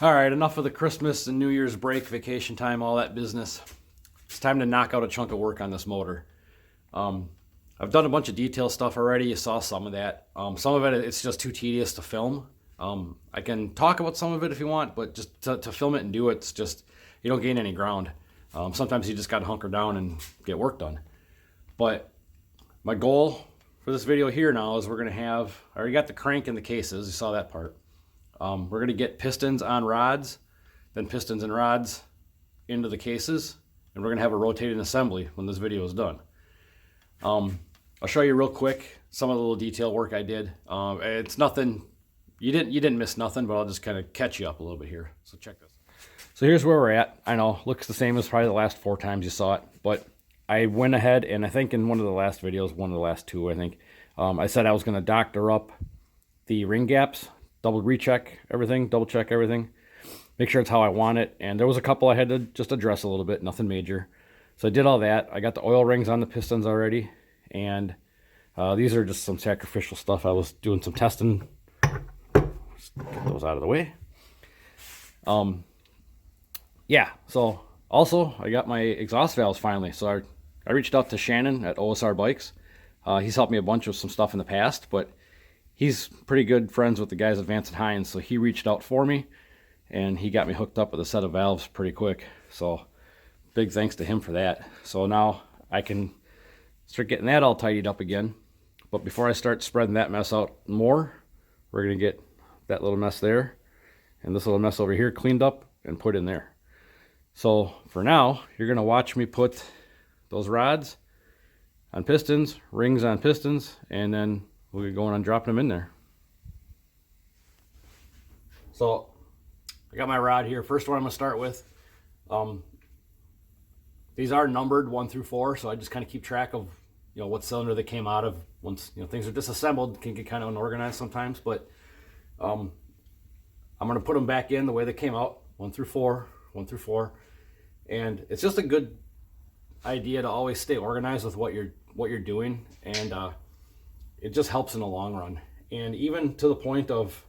All right, enough of the Christmas and New Year's break, vacation time, all that business. It's time to knock out a chunk of work on this motor. I've done a bunch of detail stuff already. You saw some of that. Some of it, it's just too tedious to film. I can talk about some of it if you want, but just to film it and do it, it's just, you don't gain any ground. Sometimes you just got to hunker down and get work done. But my goal for this video here now is we're going to have, I already got the crank in the cases. You saw that part. We're going to get pistons on rods, then pistons and rods into the cases, and we're going to have a rotating assembly when this video is done. I'll show you real quick some of the little detail work I did. It's nothing, you didn't miss nothing, but I'll just kind of catch you up a little bit here. So check this. So here's where we're at. I know, looks the same as probably the last 4 times you saw it, but I went ahead and I think in one of the last videos, one of the last 2, I think, I said I was going to doctor up the ring gaps, double check everything, make sure it's how I want it. And there was a couple I had to just address a little bit, nothing major. So I did all that. I got the oil rings on the pistons already, and these are just some sacrificial stuff. I was doing some testing. Just get those out of the way. Yeah, so also I got my exhaust valves finally. So I reached out to Shannon at OSR Bikes. He's helped me a bunch with some stuff in the past, but he's pretty good friends with the guys at Vance and Hines, so he reached out for me, and he got me hooked up with a set of valves pretty quick. So big thanks to him for that. So now I can start getting that all tidied up again. But before I start spreading that mess out more, we're going to get that little mess there and this little mess over here cleaned up and put in there. So for now, you're going to watch me put those rods on pistons, rings on pistons, and then we'll be going on dropping them in there. So I got my rod here. First one I'm going to start with. These are numbered 1 through 4, so I just kind of keep track of, what cylinder they came out of. Once things are disassembled, can get kind of unorganized sometimes. But I'm going to put them back in the way they came out, 1 through 4, 1 through 4, and it's just a good idea to always stay organized with what you're doing, and it just helps in the long run. And even to the point of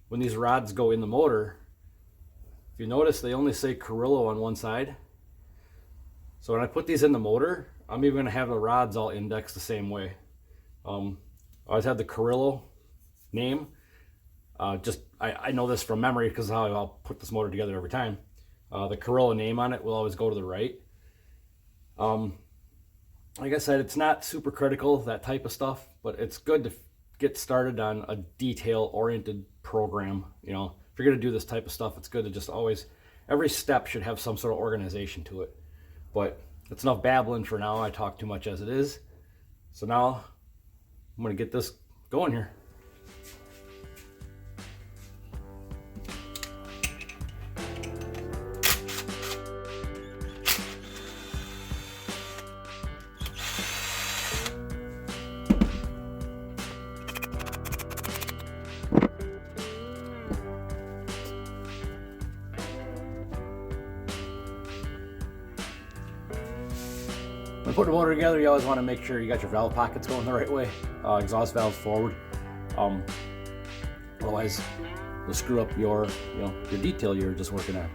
when these rods go in the motor, if you notice, they only say Carrillo on one side. So when I put these in the motor, I'm even going to have the rods all indexed the same way. I always have the Carrillo name. I know this from memory because how I'll put this motor together every time. The Carrillo name on it will always go to the right. Like I said, it's not super critical, that type of stuff, but it's good to get started on a detail-oriented program. If you're going to do this type of stuff, it's good to just always, every step should have some sort of organization to it. But it's enough babbling for now. I talk too much as it is. So now I'm going to get this going here. When putting a motor together, you always want to make sure you got your valve pockets going the right way. Exhaust valves forward. Otherwise, you'll screw up your detail you're just working on.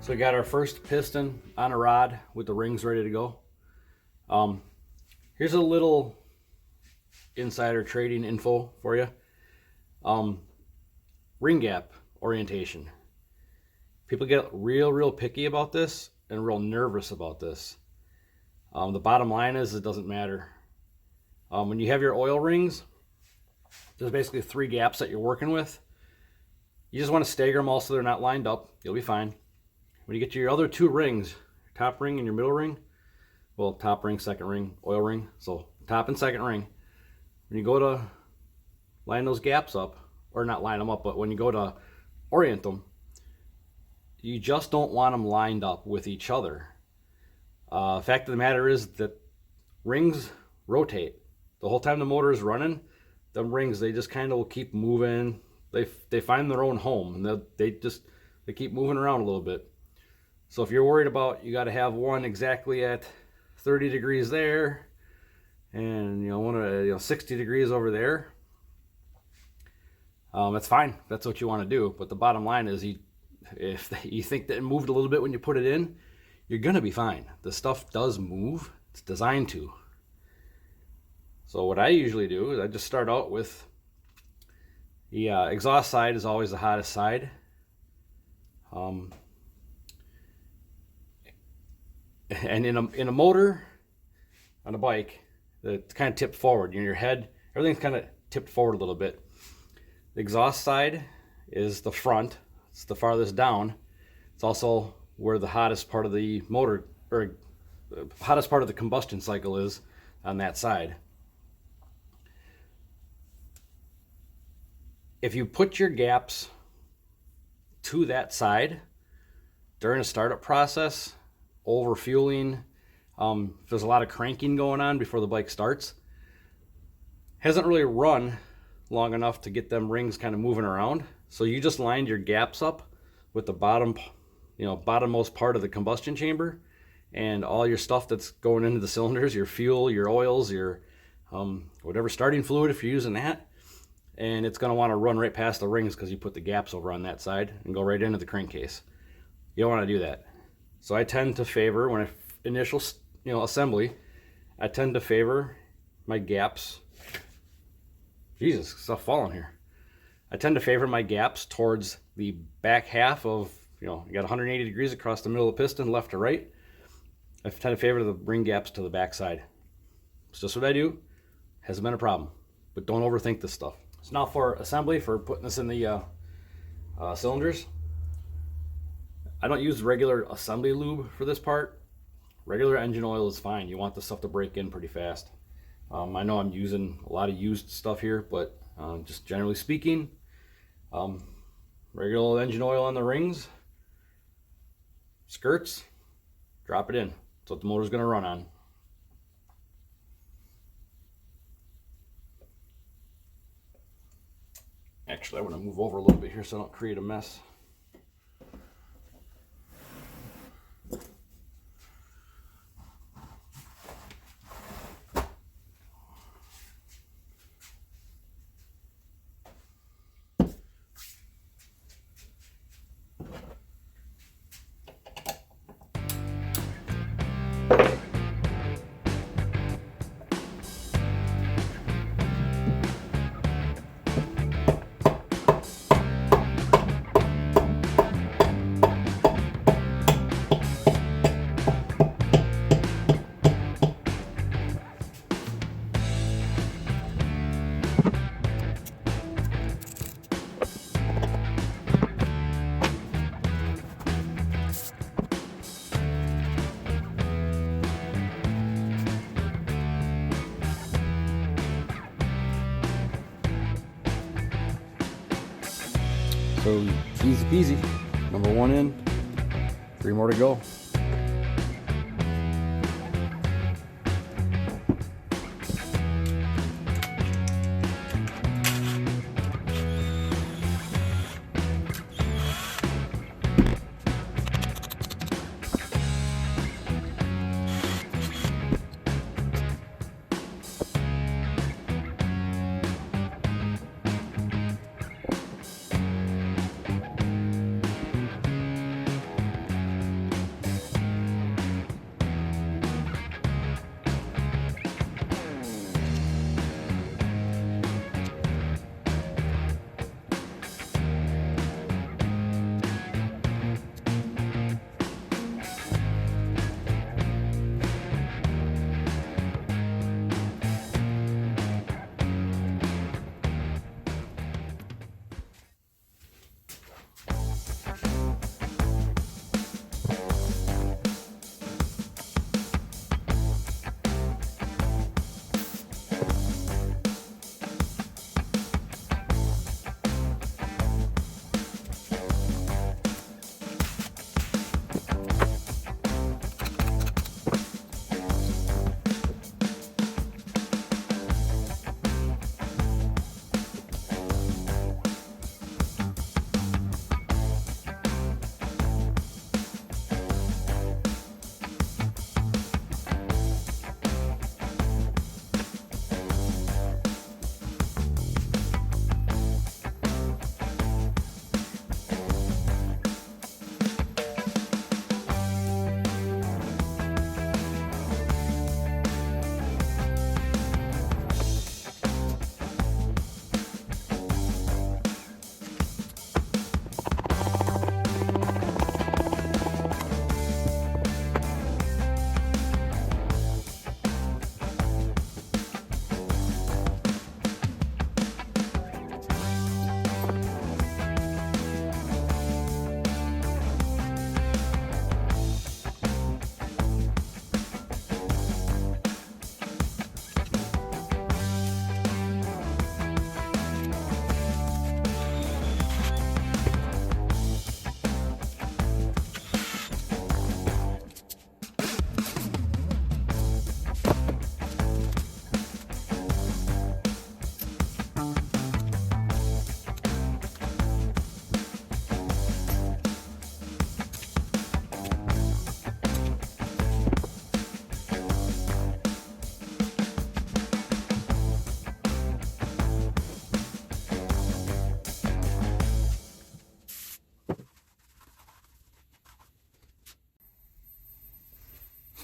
So we got our first piston on a rod with the rings ready to go. Here's a little insider trading info for you. Ring gap orientation. People get real picky about this and real nervous about this. The bottom line is it doesn't matter. When you have your oil rings, there's basically 3 gaps that you're working with. You just want to stagger them all so they're not lined up. You'll be fine. When you get to your other two rings, your top ring and your middle ring, well, top ring, second ring, oil ring, so top and second ring, when you go to line those gaps up, or not line them up, but when you go to orient them, you just don't want them lined up with each other. Fact of the matter is that rings rotate. The whole time the motor is running, them rings, they just kind of will keep moving. They find their own home, and they keep moving around a little bit. So if you're worried about, you got to have one exactly at 30 degrees there, and one at 60 degrees over there, that's fine. That's what you want to do. But the bottom line is, if you think that it moved a little bit when you put it in, you're gonna be fine. The stuff does move. It's designed to. So what I usually do is I just start out with the exhaust side is always the hottest side. And in a motor on a bike, it's kind of tipped forward. Your head, everything's kind of tipped forward a little bit. The exhaust side is the front. It's the farthest down. It's also where the hottest part of the motor, or the hottest part of the combustion cycle, is on that side. If you put your gaps to that side during a startup process, over fueling, if there's a lot of cranking going on before the bike starts, hasn't really run long enough to get them rings kind of moving around. So you just lined your gaps up with the bottommost part of the combustion chamber, and all your stuff that's going into the cylinders, your fuel, your oils, your whatever starting fluid, if you're using that, and it's going to want to run right past the rings because you put the gaps over on that side and go right into the crankcase. You don't want to do that. So I tend to favor, when I initial assembly, I tend to favor my gaps. Jesus, stuff falling here. I tend to favor my gaps towards the back half of, you got 180 degrees across the middle of the piston, left to right. I tend to favor the ring gaps to the back side. It's just what I do. Hasn't been a problem. But don't overthink this stuff. So now for assembly, for putting this in the cylinders. I don't use regular assembly lube for this part. Regular engine oil is fine. You want the stuff to break in pretty fast. I know I'm using a lot of used stuff here, but just generally speaking, regular engine oil on the rings, skirts, drop it in. That's what the motor's going to run on. Actually, I want to move over a little bit here so I don't create a mess. So easy peasy. Number one in, 3 more to go.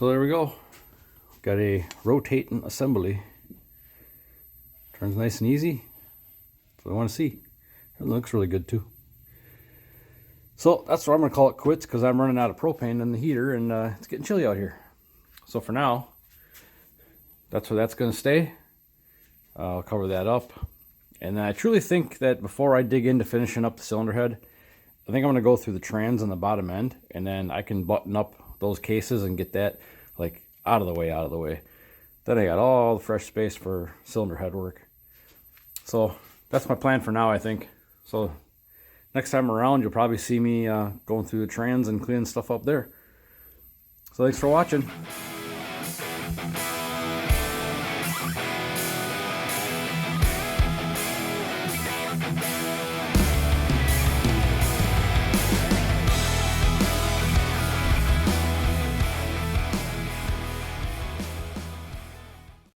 So there we go. Got a rotating assembly. Turns nice and easy. That's what I want to see. It looks really good too. So that's what I'm going to call it quits, because I'm running out of propane in the heater, and it's getting chilly out here. So for now, that's where that's going to stay. I'll cover that up. And then I truly think that before I dig into finishing up the cylinder head, I think I'm going to go through the trans on the bottom end, and then I can button up those cases and get that like out of the way. Then I got all the fresh space for cylinder head work. So that's my plan for now, I think. So next time around, you'll probably see me going through the trans and cleaning stuff up there. So thanks for watching.